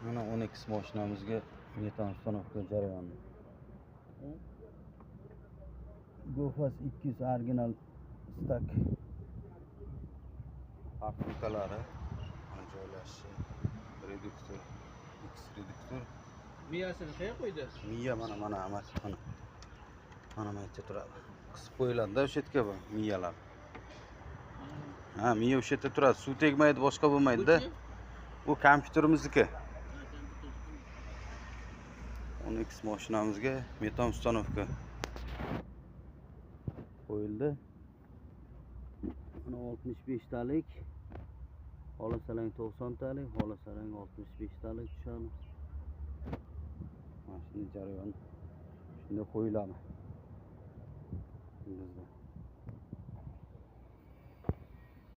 Mana 10x mashinamizga metan uстановка jarayoni. Gofas 200 original stak. Artikalari joylashishi, reduktor, X reduktor. Miyasini qayerga qo'ydi? Miya mana amakka mana. Mana maycha turadi. Qisib qo'yiladi-da o'sha yerga bu miyalar. Ha, miya o'sha yerda turadi. Suv tegmaydi, boshqa bo'lmaydi-da. Bu kompyuterimizniki. 10x mashinamizga metan uстановка qo'yildi. Mana 65 talik. Xolasalang 90 talik, xolasalang 65 talik tushadi. Mashina jarayoni shunda qo'yiladi. Bizda